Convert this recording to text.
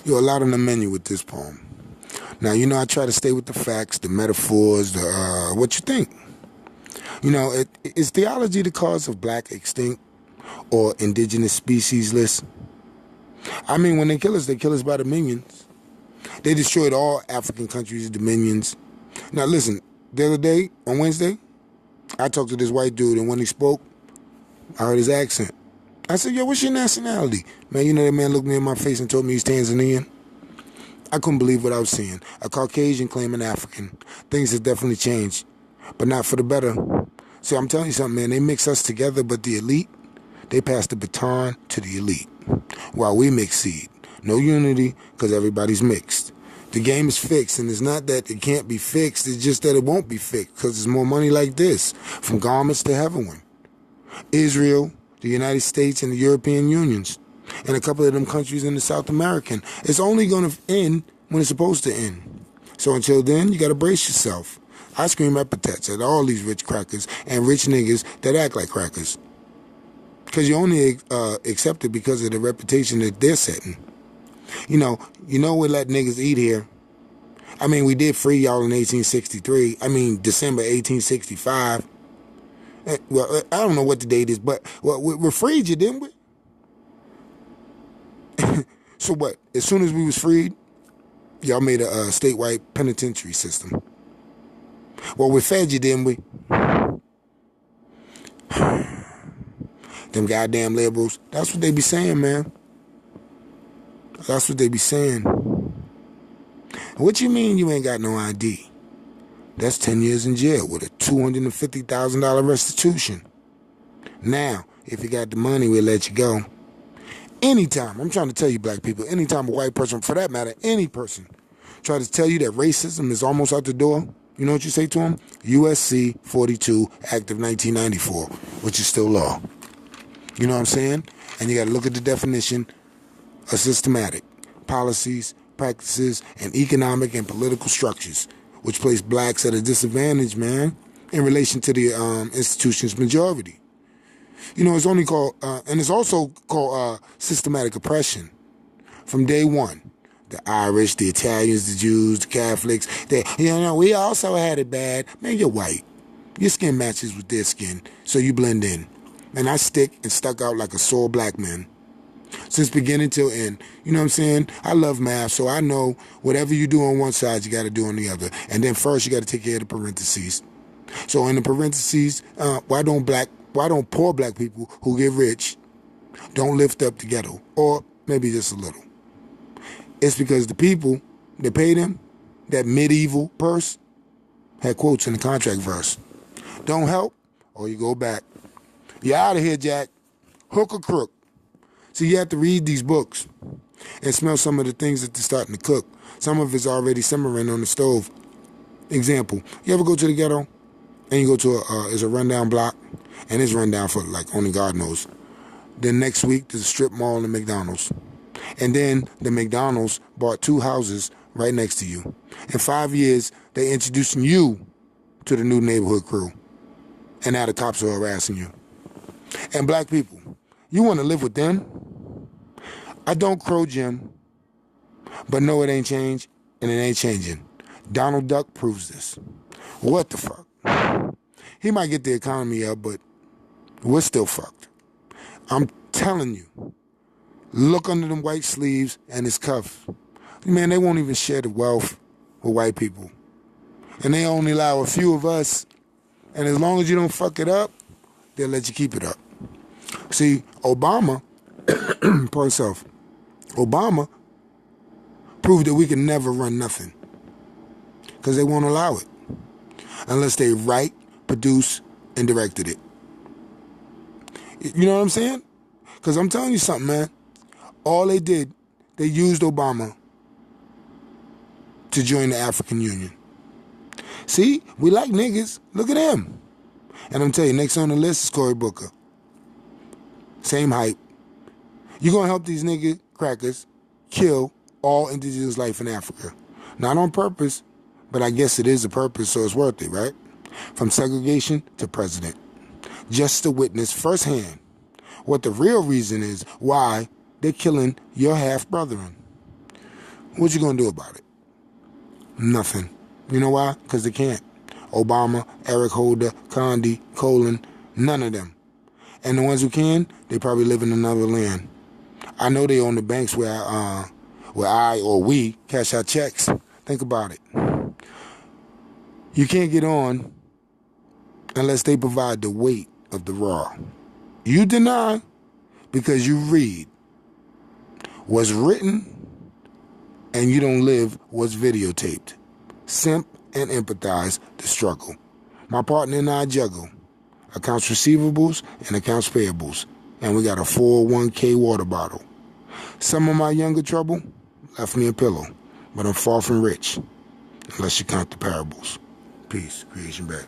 You're a lot on the menu with this poem. Now, I try to stay with the facts, the metaphors, what you think. Is theology the cause of black extinct or indigenous species list? I mean, when they kill us by the millions. They destroyed all African countries' dominions. Now, listen, the other day, on Wednesday, I talked to this white dude, and when he spoke, I heard his accent. I said, yo, what's your nationality? Man, that man looked me in my face and told me he's Tanzanian. I couldn't believe what I was seeing. A Caucasian claiming African. Things have definitely changed, but not for the better. See, I'm telling you something, man. They mix us together, but the elite, they pass the baton to the elite, while we mix seed. No unity, because everybody's mixed. The game is fixed, and it's not that it can't be fixed. It's just that it won't be fixed, because there's more money like this, from garments to heavenward. Israel, the United States, and the European Unions, and a couple of them countries in the South American. It's only going to end when it's supposed to end. So until then, you got to brace yourself. I scream epithets at all these rich crackers and rich niggas that act like crackers. Because you only accept it because of the reputation that they're setting. We let niggas eat here. I mean, we did free y'all in 1863. I mean, December 1865. Well, I don't know what the date is, but we freed you, didn't we? So what? As soon as we was freed, y'all made a statewide penitentiary system. Well, we fed you, didn't we? Them goddamn liberals. That's what they be saying, man. That's what they be saying. What you mean you ain't got no ID? That's 10 years in jail with a $250,000 restitution. Now, if you got the money, we'll let you go. Anytime, I'm trying to tell you black people, anytime a white person, for that matter, any person, try to tell you that racism is almost out the door, you know what you say to them? USC 42, Act of 1994, which is still law. You know what I'm saying? And you got to look at the definition of systematic policies, practices, and economic and political structures, which place blacks at a disadvantage, man, in relation to the institution's majority. It's only called, and it's also called systematic oppression from day one. The Irish, the Italians, the Jews, the Catholics, we also had it bad. Man, you're white. Your skin matches with their skin, so you blend in. And I stick and stuck out like a sore black man. Since beginning till end. You know what I'm saying? I love math, so I know whatever you do on one side, you got to do on the other. And then first, you got to take care of the parentheses. So in the parentheses, why don't poor black people who get rich don't lift up the ghetto? Or maybe just a little. It's because the people that pay them, that medieval purse, had quotes in the contract verse. Don't help, or you go back. You're out of here, Jack. Hook or crook. So you have to read these books and smell some of the things that they're starting to cook. Some of it's already simmering on the stove. Example, you ever go to the ghetto and you go to it's a rundown block and it's run down for like only God knows. Then next week there's a strip mall and a McDonald's. And then the McDonald's bought 2 houses right next to you. In 5 years, they introducing you to the new neighborhood crew. And now the cops are harassing you. And black people, you want to live with them? I don't crow Jim, but no, it ain't changed, and it ain't changing. Donald Duck proves this. What the fuck? He might get the economy up, but we're still fucked. I'm telling you, look under them white sleeves and his cuffs. Man, they won't even share the wealth with white people. And they only allow a few of us, and as long as you don't fuck it up, they'll let you keep it up. See, Obama, for himself, Obama proved that we can never run nothing because they won't allow it unless they write, produce, and directed it. You know what I'm saying? Because I'm telling you something, man. All they did, they used Obama to join the African Union. See, we like niggas. Look at him. And I'm telling you, next on the list is Cory Booker. Same hype. You're going to help these nigga crackers kill all indigenous life in Africa. Not on purpose, but I guess it is a purpose, so it's worth it, right? From segregation to president. Just to witness firsthand what the real reason is why they're killing your half-brethren. What you gonna do about it? Nothing. You know why? Because they can't. Obama, Eric Holder, Condi, Colin, none of them. And the ones who can, they probably live in another land. I know they own the banks where I or we cash our checks. Think about it. You can't get on unless they provide the weight of the raw. You deny because you read what's written and you don't live what's videotaped. Simp and empathize the struggle. My partner and I juggle accounts receivables and accounts payables, and we got a 401k water bottle. Some of my younger trouble left me a pillow, but I'm far from rich, unless you count the parables. Peace. Creation Bay.